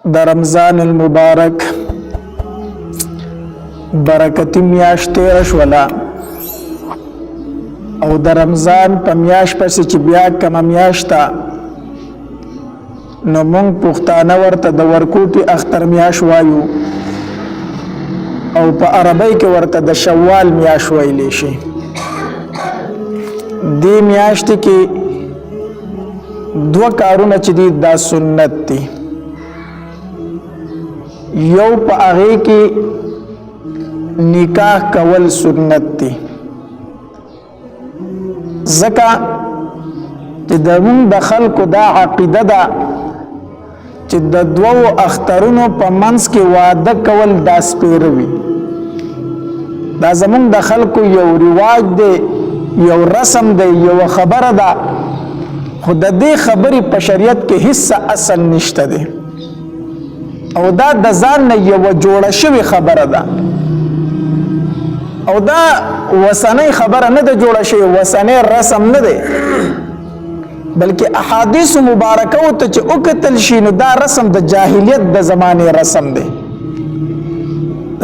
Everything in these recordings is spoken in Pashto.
د رمضان المبارک برکتی میاشت تیر شولا او د رمضان په میاشت پسې چې بیا کومه میاشت ده نو موږ پښتانه ورته د ورکوټي اختر میاشت وایو او په عربی کې ورته د شوال میاشت ویلی شي. دې میاشت کې دوه کارونه چې دي دا سنت دي. یو په هغې کې نکاح کول سنت دي ځکه چې زموږ د خلکو دا عقیده ده چې د دوو اخترونو په منځ کې واده کول دا سپیره وي. دا زموږ د خلکو یو رواج دی، یو رسم دی، یو خبره ده، خو د دې خبرې په شریعت کې هیڅ اصل نشته دی او دا د ځان نه یوه جوړه شوې خبره ده او دا وسنۍ خبره نه ده جوړه شوې، وسنۍ رسم نه دی بلکې احادیث مبارکه ته چې وکتل شي نو دا رسم د جاهلیت د زمانې رسم دی.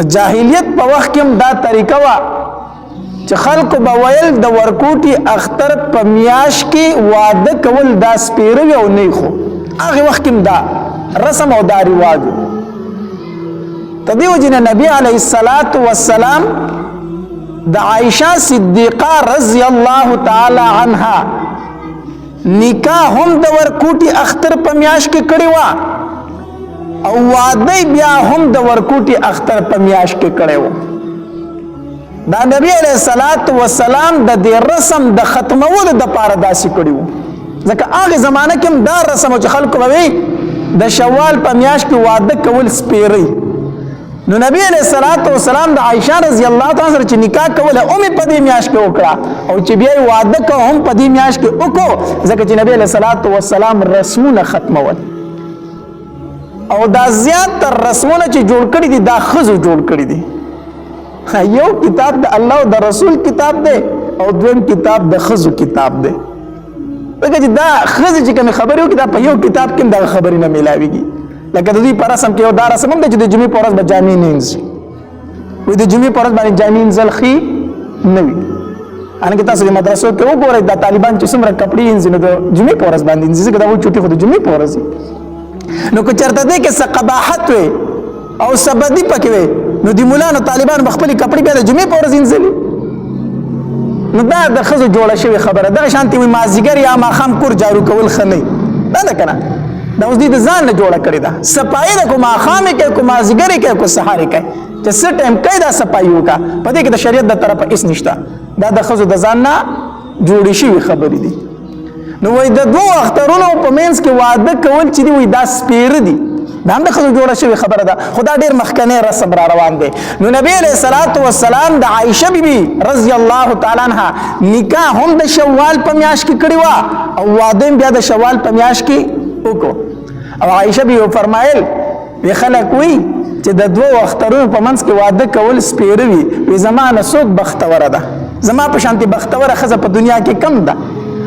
د جاهلیت په وخت کې هم دا طریقه وه چې خلکو به ویل د ورکوټي اختر په میاشت کې واده کول دا سپیره وي او نه خو هغې وخت کې هم دا رسم او دا رواج و. د دې وجې نه نبي علیه الصلاة والسلام د عایشه صدیقه رضی الله تعالی عنها نکاح هم د ورکوټي اختر په میاشت کې کړې وه او واده بیا هم د ورکوټي اختر په میاشت کې کړی و. دا نبی علیه الصلاة والسلام د دې رسم د ختمولو دپاره داسې کړي وو ځکه هغې زمانه کې هم دا رسم چې خلکو به وي د شوال په میاشت کې واده کول سپیری. نو نبی علیه الصلاة والسلام د عایشه رضی الله تعالی سره چې نکاح کوله هم په دې میاشت کې وکړه او چې بیا یې واده کو هم په دې میاشت کې وکړو ځکه چې نبی علیه الصلاة والسلام رسمونه ختمول او دا زیاتره رسمونه چې جوړ کړي دي دا ښځو جوړ کړي دي. یو کتاب د الله او د رسول کتاب دی او دویم کتاب د ښځو کتاب دی ځکه چې دا ښځې چې کومې خبرې وکړي دا په یو کتاب کې هم دغه خبرې نه میلاویږي. لکه د دوی په رسم کې یو دا رسم هم دی چې د جمعې په ورځ به جامې نه انځي، وایي د جمعې په ورځ باندې جامې انځل ښې نه وي. حالانکې تاسو د مدرسو کې وګورئ دا طالبان چې څومره کپړې انځي نو د جمعې په ورځ باندې انځي ځکه دا وایي چوټي خو د جمعې په ورځ نو که چېرته دی کې څه قباحت وي او څه بدي پکې وي نو د مولانو طالبان به خپلې کپړې بیا د جمعې په ورځ انځلي. نو دا د ښځو جوړه شوې خبره دغه شانتې وي مازدیګر یا ماښام کور جارو کول ښه نه دا ده که نه دا اوس دوی د ځان نه جوړه کړې ده. صفایي ده کو ماښام یې کوي کو مازدیګر یې کوي کو سهار یې کوي چې څه ټایم کوي دا صفایي وکړه په دې کې د شریعت د طرفه هېڅ نشته. دا د ښځو د ځان نه جوړې شوې خبرې دي. نو وایي د دوو اخترونو په منځ کې واده کول چې دي وایي دا سپیره دي دا هم د ښځو جوړه شوې خبره ده خو دا ډېر مخکنی رسم را روان دی. نو نبی علیه الصلاة والسلام د عایشه بیبي رضی الله تعالی عنها نکاح هم د شوال په میاشت کې کړې وه او واده هم بیا د شوال په میاشت کې وکړو. او عایشه بیبي فرمایل وی خلک وی چې د دوو اخترونو په منځ کې واده کول سپیره وي وی زما نه څوک بختوره ده، زما په شانتې بختوره ښځه په دنیا کې کم ده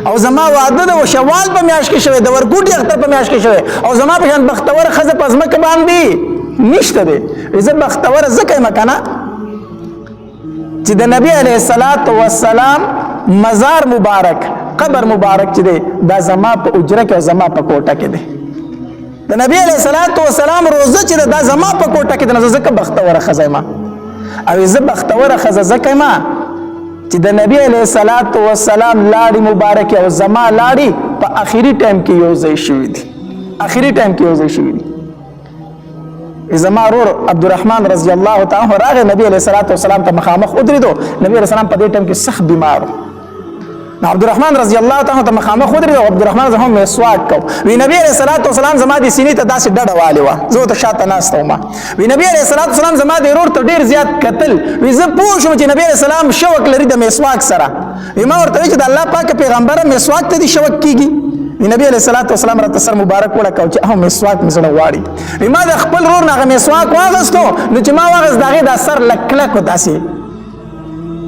او زما واده د شوال په میاشت کې شوی د ورکوټي اختر په میاشت کې شوی او زما په شان بختوره ښځه په ځمکه باندې نشته دی. زه بختوره ځکه یم که نه چې د نبي علیه الصلاة والسلام مزار مبارک قبر مبارک چې دی دا زما په اجره کې او زما په کوټه کې دی. د نبی علیه الصلاة والسلام روزه چې دا زما په کوټه کې دی نو زه ځکه بختوره ښځه یم او زه بختوره ښځه ځکه یم چې د نبی علیه الصلاة والسلام لاړې مبارکې او زما لاړې په اخري ټایم کې یو ځای شوي دي، اخري ټایم کې یو ځای شوي دي. زما ورور عبدالرحمن رضی الله تعالی عنه راغی نبی علیه الصلاة والسلام ته مخامخ ودرېدو. نبی علیه السلام په دې ټایم کې سخت بیمار و. نو عبدالرحمن رضی الله تعالی عنه ته مخامخ ودرېدو او عبدالرحمن رضی الله عنه مسواک کو. وی نبی علیه الصلاة والسلام زما د سینې ته داسې ډډه والې وه زه ورته شاته ناسته وم. وی نبی علیه الصلاة والسلام زما د ورور ته ډېر زیات کتل. وی زه پوه شوم چې نبی علیه السلام شوق لري د مسواک سره. وی ما ورته وی چې د الله پاک پیغمبره مسواک ته دې شوق کېږي؟ نبی علیه الصلاة والسلام راته سر مبارک وړکاو چې هغه مسواک مې زړه غواړي. وی ما د خپل ورور نه هغه مسواک واغېستو نو چې ما واغېست د هغې دا سر لک کلک و داسې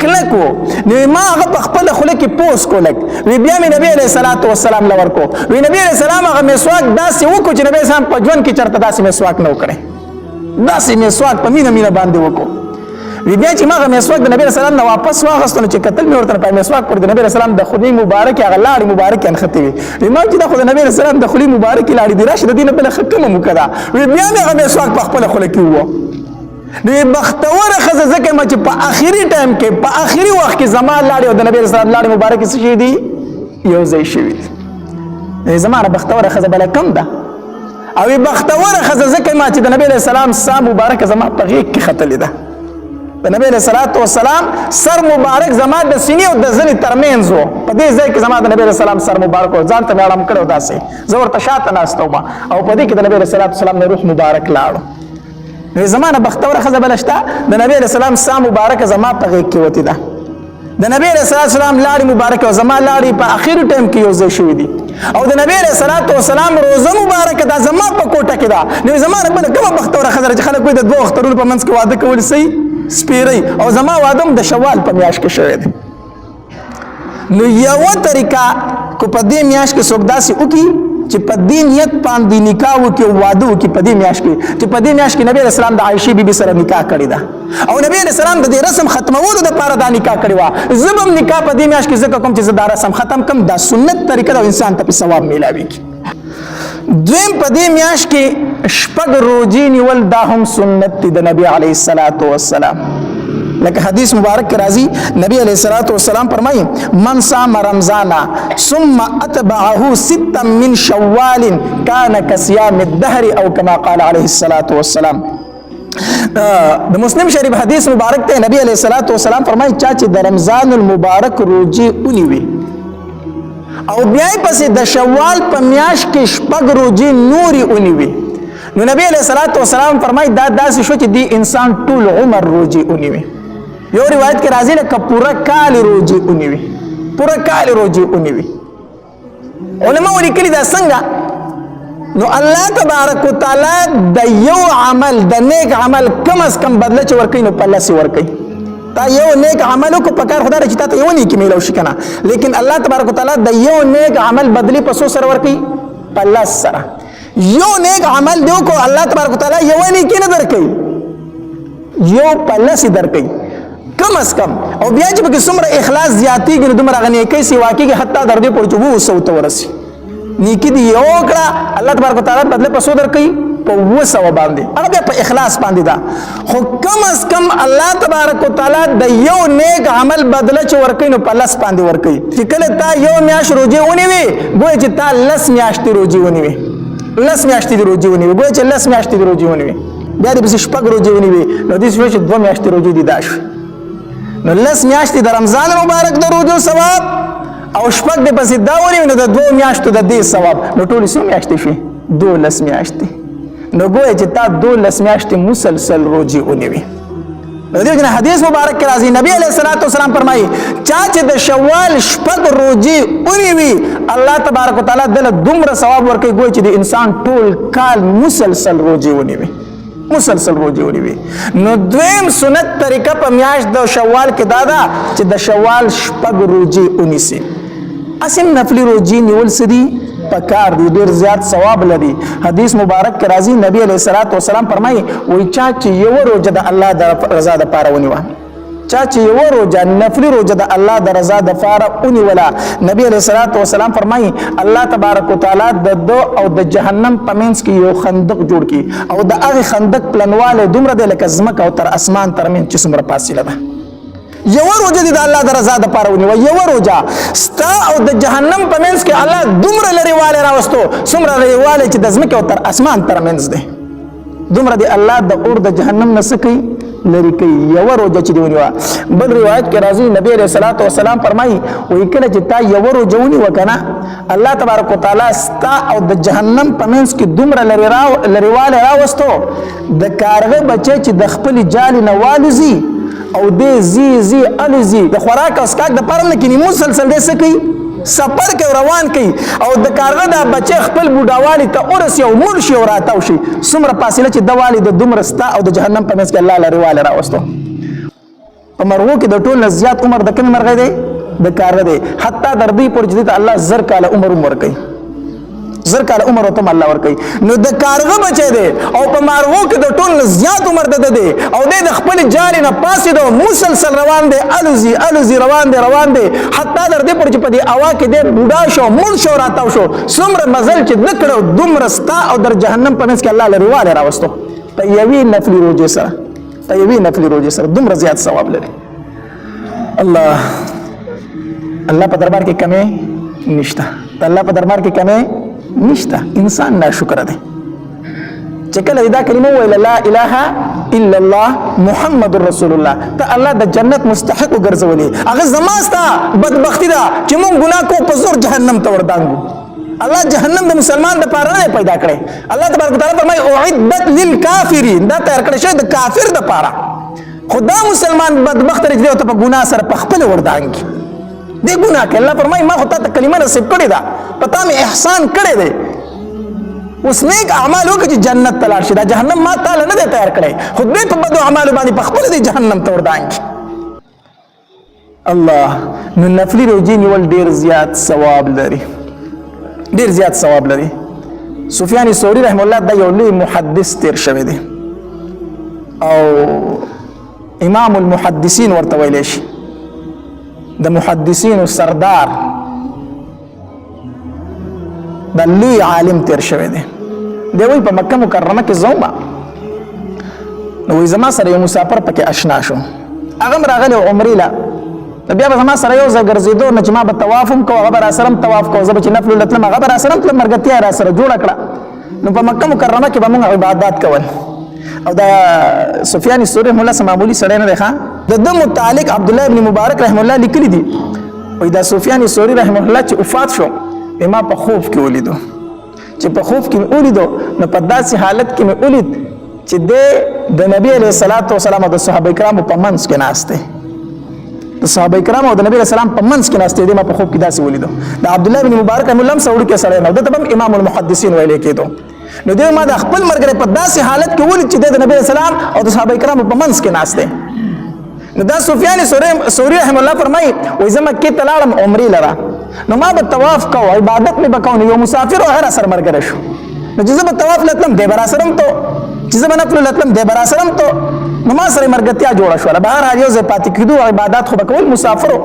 کلک وو نو ما هغه په خپل خوله کې پوس کولک وی بیا مې نبی علیه الصلاۃ والسلام لور کو وی نبی علیه السلام هغه مسواک داسې وکړو چې نبی اسلام په ژوند کې چرته داسې مسواک نه وکړي داسې مسواک په مینه باندې وکړو وی بیا چې ما هغه مسواک د نبی اسلام نه واپس واغستو چې قتل مې ورته په مسواک پر د نبی اسلام د خلی مبارک هغه لاړې مبارک انخته وی ما چې د خود نبی اسلام د خلی مبارک لاړې دی راشد دینه بل ختمه مکدا وی بیا مې هغه مسواک په خپل خله کې وو نو بختور خزه زکه ما چې په اخیری ټایم کې په اخیری وخت کې زما لاړې او د نبی اسلام لاړې مبارک څه شي دی یو ځای شوی زمانه بختور خزه بل کم ده او بختور خزه زکه ما چې د نبی اسلام سا مبارک زما په غیږ کې ختلې ده د نبی علیہ الصلوۃ والسلام سر مبارک زما د سینې او د زنې ترمنځ وو په دې ځای کې زما د نبی علیہ السلام سر مبارک او ځان ته اړم کړو داسې زه ورته شاته ناستم او په دې کې د نبی علیہ الصلوۃ والسلام نه روح مبارک لاړو نو زمانه بختوره خزه بلشتا د نبی علیہ السلام سا مبارک زما په غیږ کې وتی ده د نبی علیہ السلام لاړې مبارک او زما لاړې په اخر ټیم کې یو ځای شوې دي او د نبی علیہ السلام روزه مبارک دا زما په کوټه کې ده نو زمانه بل کومه بختوره خزه چې خلک وي د دوه اخترونو په منځ کې واده کول سي سپیری او زما وادم د شوال په میاشت کې شوی دی نو یو طریقه کو په دې میاشت کې څوک داسې وکړي چې په دې نیت باندې نکاح وکړي او واده وکړي په دې میاشت کې چې په دې میاشت کې نبی رسول الله د عائشې بیبي سره نکاح کړی ده او نبی رسول الله د دې رسم ختمولو لپاره دا نکاح کړی و زبم نکاح په دې میاشت کې ځکه کوم چې دا رسم ختم کم دا سنت طریقه د انسان ته په ثواب میلاويږي دویم په دې میاشت کې شپږ روزې نیول دا هم سنت دی د نبی علیه الصلاۃ والسلام لکه حدیث مبارک کې راځي نبی علیه الصلاۃ والسلام فرمایي من صام رمضان ثم اتبعه ستا من شوال كان كصيام الدهر او كما قال عليه الصلاۃ والسلام د مسلم شریف حدیث مبارک ته نبی علیه الصلاۃ والسلام فرمایي چې د رمضان المبارک روزې اونیوي او بیا پسې د شوال په میاشت کې شپږ روزې نوري اونیوي نو نبی علیہ الصلوۃ والسلام فرمایي دا داسې شو چې دی انسان ټول عمر روزې اونیوي یو روایت کې راځي لکه پوره کال روزې اونیوي پوره کال روزې اونیوي علماء لیکلي دا څنګه نو الله تبارک وتعالى د یو عمل د نیک عمل کم از کم بدله چې ورکوي نو په لاسې ورکوي تا یو نیک عمل کو پکار خدای چې تا ته یو نیک میلو شي کنه لیکن الله تبارک وتعالى د یو نیک عمل بدلی په سو سره ورکوي په لاس سره یو نیک عمل دیو کو الله تبارک وتعالى یو نیک نه درکوي یو په لاس درکوي کم از کم او بیا چې په څومره اخلاص زیاتیږي نو دومره غنی کوي سی واقعي حتی در دې پر چوبو وسو ته ورسي نیکی دی یو کړه الله تبارک وتعالى بدله په سو درکوي په وسو باندې هغه په اخلاص باندې دا خو کم از کم الله تبارک وتعالى د یو نیک عمل بدله چې ورکوي نو په لاس باندې ورکوي چې کله تا یو میاش روزي ونیوي ګویا چې تا لس میاشتې روزي ونیوي لس میاشتې روزي ونیوي ګویا چې لس میاشتې روزي ونیوي بیا دې بس شپږ روزي ونیوي نو دې شوي چې دوه میاشتې روزي دي داش نو لس میاشتې د رمضان مبارک د روزو ثواب او شپږ دې پسې دا ونیوي نو د دوه میاشتو د دې ثواب نو ټولې څو میاشتې شي 12 میاشتې نو ګویا چې تا 12 میاشتې مسلسل روزي ونیوي نو دې جن حدیث مبارک کې راځي نبی علیہ الصلوۃ والسلام فرمایي چې د شوال شپږ روزي ونیوي الله تبارک وتعالى دله دومره ثواب ورکوي ګویا چې د انسان ټول کال مسلسل روزي ونیوي مسلسل روزي ونیوي نو دویم سنت طریقه په میاشت د شوال کې دادا چې د شوال شپږ روزي ونیسي اسیم نفلی روزي نیول سدي پکار دی ډیر زیات ثواب لري حدیث مبارک کې راځي نبی علیہ الصلوۃ والسلام فرمایي وای چې یو روزه د الله د رضا د پاره ونیوه چې یو روزه نفلی روزه د الله د رضا د پاره ونیولا نبی علیہ الصلوۃ والسلام فرمایي الله تبارک وتعالى د دو او د جهنم پمنس کې یو خندق جوړ کی او د هغه خندق پلنواله دومره د لکه زمکه او تر اسمان ترمن چې څومره فاصله ده یو روزه د الله د رضا د پاره ونیو یو روزه ستا او د جهنم په منځ کې الله دومره لريواله راوستو څومره لريواله چې د زمکه او تر اسمان تر منځ ده دومره دی الله د اور د جهنم نسکی لري کوي یو روزه چې دی ونیو بل روایت کې راځي نبی عليه الصلاه والسلام فرمایي وای کله چې تا یو روزه ونیو کنه الله تبارک وتعالى ستا او د جهنم په منځ کې دومره لريواله راوستو د کارغه بچي چې د خپل جال نه والوزي او دې زی الزی د خوراک او اسکاک د پرنه کې مسلسل دې سکی سفر کې روان کوي او د کارغه د بچي خپل بوډاوالي ته اورس یو مړ شي او راتاو شي څومره فاصله چې دوالي د دومره ستا او د جهنم په منځ کې الله لري واله راوستو په مرغو کې د ټول نه زیات عمر د کوم مرغه دی د کارغه دی حتی در دې پورې چې الله زر کاله عمر ورکوي زر کاله عمر ته الله ورکوي نو د کارغه بچی دی او په مرغو کې د ټول نه زیات عمر د دی او د خپل جاري نه پاسې د مسلسل روان دی الوزي روان دی حتی در دې پورې چې په دې هوا کې دی بوډا شو مړ شو راتاو شو څومره مزل چې نه کړو دومره ستا او در جهنم په منځ کې الله لري واله راوستو په یوې نفلي روژې سره دومره زیات ثواب لري الله په دربار کې کمې نشته الله په دربار کې کمې نشته انسان ناشکر دی چې کله دا کلمه ویل لا اله الا الله محمد رسول الله ته الله د جنت مستحق وګرځولې هغه زماستا بدبختی دا چې مونږ ګناه کو په زور جهنم ته وردانګو الله جهنم د مسلمان د پاره نه پیدا کړي الله تبارک وتعالى فرمایي اعدت للکافرین دا تیار کړی شوی د کافر د پاره خدا مسلمان بدبخت رځي او ته په ګناه سره په خپل وردانګي دې ګناه کې الله فرمایي ما خو ته کلمه نصیب کړې ده پتا مې احسان کړې ده اوس نیک اعمال وکړي چې جنت ته لاړ شي دا جهنم ما تعالی نه دی تیار کړی خو دې په بدو اعمالو باندې په خپل دې جهنم ته وردانګي الله نو نفلي روزي نیول ډیر زیات ثواب لري سفیان ثوری رحم الله دا یو لوی محدث تیر شوی دی او امام المحدثین ورته ویل شي د محدثینو سردار د لوی عالم تیر شوی دی وی په مکه مکرمه کې زوما نو وی زما سره یو مسافر پکې آشنا شو هغه راغلی عمرې لا بیا به زما سره یو ځای ګرځېدو نه چې ما به طواف هم کوه هغه به راسره هم طواف کوه زه به چې نفل تلم هغه به راسره هم تلم ملګرتیا یې راسره جوړه کړه نو په مکه مکرمه کې به موږ عبادات کول او دا سفیان ثوری رحم الله معمولی سړی نه دی ښه د ده متعلق عبدالله ابن مبارک رحم الله لیکلي دي وایي دا سفیان ثوری رحم الله چې وفات شو ما په خوب کې ولیدو چې په خوب کې مې ولیدو نو په داسې حالت کې مې ولید چې د نبی علیه الصلاۃ والسلام او د صحابه کرامو په منځ کې ناست دی د صحابه کرامو او د نبی علیه السلام په منځ کې ناست دی ما په خوب کې داسې ولیدو د عبدالله ابن مبارک رحم الله سړی کې سړی نه د تبم امام المحدثین ویل کېدو نو دوی ما د خپل مرګ په داسې حالت کې ولید چې د نبی اسلام او د صحابه کرامو په منځ کې ناست دی نو دا سفیان ثوری رحم الله فرمایي وایي زه مکې ته لاړم عمرې لره نو ما به طواف کوو عبادت مې به کوو نو یو مسافر و هغه راسره ملګری شو نو چې زه به طواف لتلم دی به راسره هم تو چې زه به نفل لتلم دی به راسره هم تو نو ما سره ملګرتیا جوړه شوله بهرحال یو ځای پاتې کېدو عبادات خو به کول مسافر و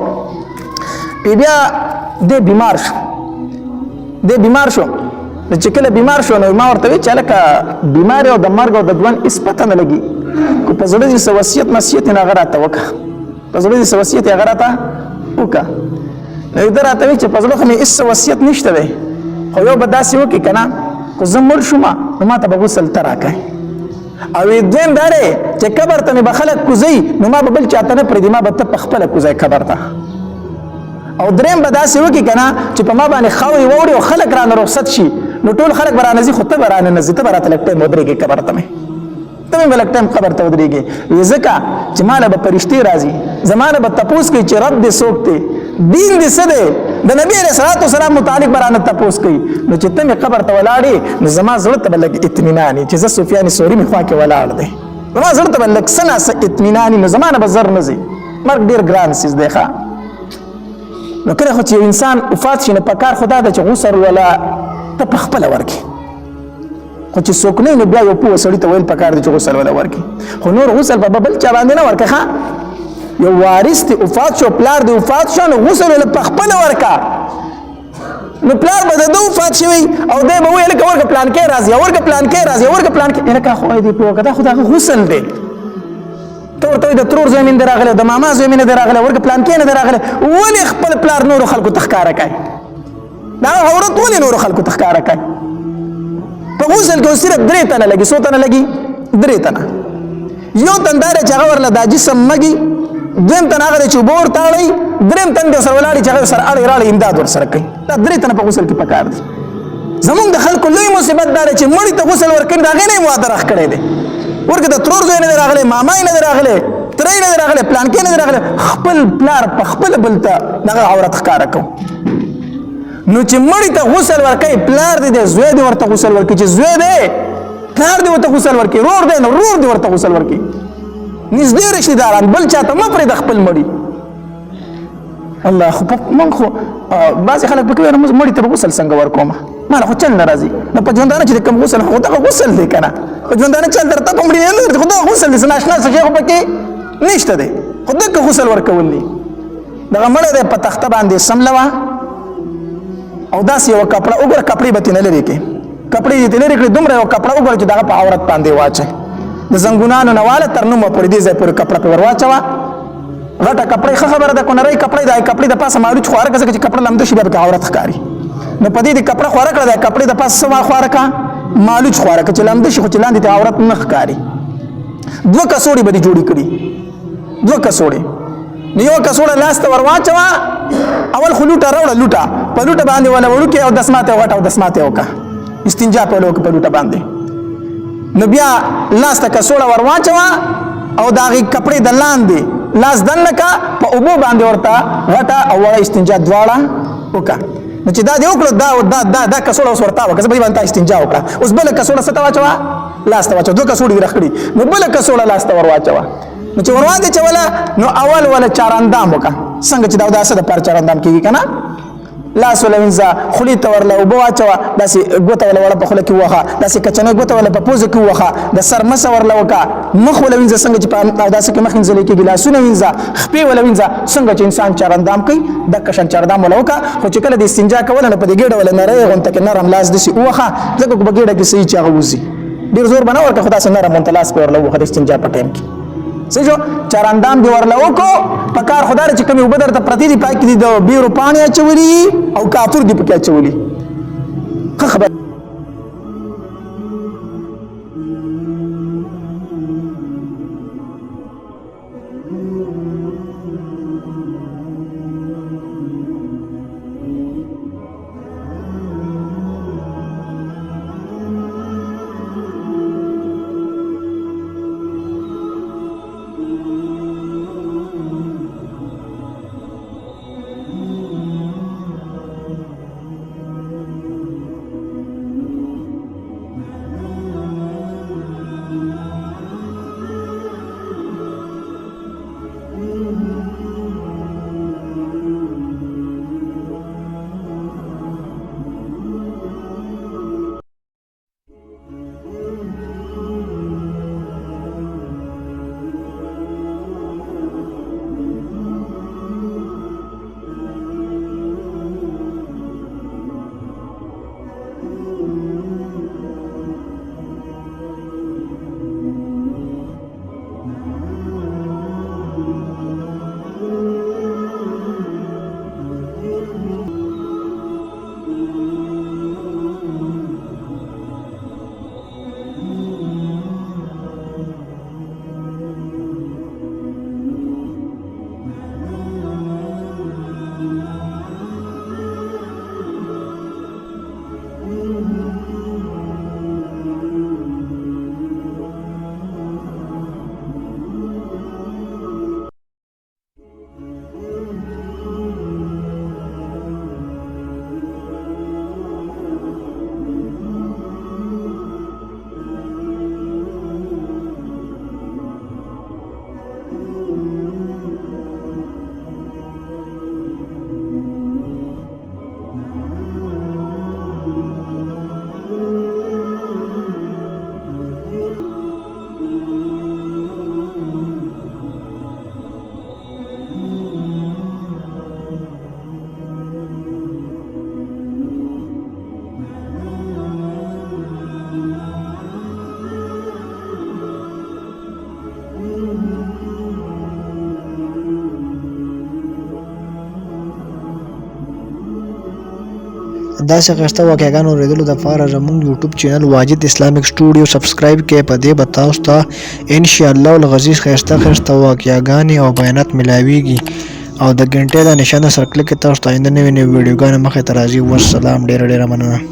بیا دی بیمار شو نو چې کله بیمار شو نو ما ورته وی چې لکه بیمار او د مرګ او د ژوند هېڅ پته نه لګي کو په زړه دې څه وصیت نصیحت یې هغه راته وکړه په زړه دې څه وصیت یې هغه راته وکړه نو ده راته وی چې په زړه خو مې هېڅ وصیت نشته دی خو یو به داسې وکړي که نه خو زه مړ شوم نو ما ته به غسل ته راکړئ او دویم دا دی چې قبر ته مې به خلک کوزوي نو ما به بل چاته نه پرېږدي ما به ته په خپله کوزوي قبر ته او دریم به داسې وکړي که نه چې په ما باندې خاورې واوړي او خلک رانه رخصت شي نو ټول خلک به رانه ځي خو ته به رانه نه ځې ته به راته لږ ټایم ودرېږې قبر ته مې ته مې به لږ ټایم قبر ته ودرېږې وایي ځکه چې ما نه به فرشتې راځي زما نه به تپوس کوي چې رب دې څوک دی دین دې څه دی د نبي علیه الصلاۃ والسلام متعلق به رانه تپوس کوي نو چې ته مې قبر ته ولاړې نو زما زړه ته به لږ اطمینان وي چې زه سفیان ثوری مې خوا کې ولاړ دی زما زړه ته به لږ څه ناڅه اطمینان وي نو زما نه به زر نه ځي مرګ ډېر ګران څیز دی ښه نو کله خو چې یو انسان وفات شي نو په کار خو دا ده چې غسل ولا ته په خپله ورکړي خو چې څوک نه نو بیا یو پوه سړي ته ویل پکار دی چې غسل ولا ورکړي خو نور غسل به بل چا باندې نه ورکړه ښه یو وارث دی وفات شو پلار دی وفات شو نو غسل ولا په خپله ورکړه نو پلار به د ده وفات شوی او دی به ویل که ورکه پلانکی راځي ورکه پلانکی راځي ورکه پلانکی لکه خو دی پوه که دا خو دغه غسل دی ته ورته وایي د ترور زوی مې نه دی راغلی د ماما زوی مې نه دی راغلی ورکه پلانکی نه دی راغلی ولې خپل پلار نورو خلکو ته ښکاره کوي دا عورت ولې نورو خلکو ته ښکاره کوي په غسل کې صرف 3 تنه لګي څو تنه لګي 3 تنه یو تن دا دی چې هغه ورله دا جسم مږي دویم تن هغه دی چې اوبه ورته اړوي دریم تن دی ورسره ولاړي چې هغه ورسره اړی راړی امداد ورسره کوي دا 3 تنه په غسل کې پکار دي زمونږ د خلکو لوی مصیبت دا دی چې مړي ته غسل ورکوي د هغې نه یې واده راخ کړی دی ورکه د ترور زوی نه دی راغلی ماما یې نه دی راغلی تره یې نه دی راغلی پلانکې نه دی راغلی خپل پلار په خپله بل ته دغه عورت ښکاره کوو نو چې مړي ته غسل ورکوي پلار دی دی زوی دی ورته غسل ورکوي چې زوی دی پلار دی ورته غسل ورکوي رور دی نو رور دی ورته غسل ورکوي نږدې رشتہ داران بل چاته مه پرېږده خپل مړي. الله خو من خو بعضې خلک پکې وایي مړي ته به غسل څنګه ورکوم؟ ما له خو چل نه راځي. نو په ژوندانه چې کوم غسل خو دغه غسل دی که نه، په ژوندانه چل درته په مړي نه درځي، خو دغه غسل دی. څه ناشنا څه شی خو پکې نشته دی، خو دغه غسل ورکول دی. دغه مړی دی په تخته باندې سملوه او داسې یوه کپړه وګوره، کپړې به ترې نه لرې کړې، کپړې دې ترې لرې کړې، دومره یوه کپړه وګوره چې دغه په عورت باندې واچوې، د زنګونانو نه واله تر نومه پورې دې ځای پورې کپړه پرې ور واچوه. غټه کپړې ښه خبره ده، کونرۍ کپړې د کپړې د پاسه مالوچ خواره کړه، ځکه چې کپړه لمده شي بیا پکې عورت ښکاري. نو په دې د کپړه خواره کړه، د کپړې د پاسه څه خواره کړه؟ مالوچ خواره کړه چې لمده شي، خو چې لاندې ته عورت نه ښکاري. 2 کڅوړې به دې جوړې کړي، 2 کڅوړې. نو یوه کڅوړه لاس ته ور واچوه، اول خو لوټه راوړه، لوټه په لوټه باندې وله وړوکې او دسماته غټه او دسماته وکړه، استنجا په وکړه په لوټه باندې. نو بیا لاس ته کڅوړه ور واچوه او د هغې کپړې د لاندې لاس دننه که په اوبو باندې ورته غټه او وړه استنجا دواړه وکړه. نو چې دا دې وکړو دا کڅوړه اوس ورته وکړه، زه به دې باندې استنجا وکړه. اوس بله کڅوړه څه ته واچوه؟ لاس ته واچوه. 2 کڅوړې دې راخکړي، نو بله کڅوړه لاس ته ور واچوه. نو چې ور واچوله نو اول وله چاراندام وکړه، څنګه چې دا داسې دپاره چاراندام کېږي که نه. لاس وله وینځه، خولې ته ورله اوبه واچوه، داسې ګوته وله وړه په خوله کې ووهه، داسې کچنۍ ګوته وله په پوزه کې ووهه، د سر مسه ورله وکړه، مخ وله وینځه څنګه چې په اوداسه کې مخ وینځلی کېږي، لاسونه وینځه، خپې وله وینځه، څنګه چې انسان چاراندام کوي دقه شان چاراندام وله وکړه. خو چې کله د استنجا کوله نو په دې ګېډه وله نری غونته کې نرم لاس داسې ووهه، ځکه په ګېډه کې صحیح چې هغه وځي، ډېر زور به نه ورکړه، خو داسې نرم غونته لاس پې ورله ووهه د استنجا په ټایم کې. څه شو؟ چاراندام دې ورله وکړو. په کار خو دا ده چې کومې اوبه درته پرتې دي پای کې دي د بیرو پاڼې اچولي او کافور دې پکې اچولي. ښه خبره. داسې ښایسته واقعګانو اورېدلو دپاره زموږ یوټیوب چینل واجد اسلامیک سټوډیو سبسکرایب کړئ. په دې به تاسو ته انشاءالله العزیز ښایسته واقعګانې او بیانات ملاویږي او د ګنټې د نشانه سره کلک کړئ، تاسو ته آینده نوې ویډیوګانې مخې ته راځي. والسلام، ډېره مننه.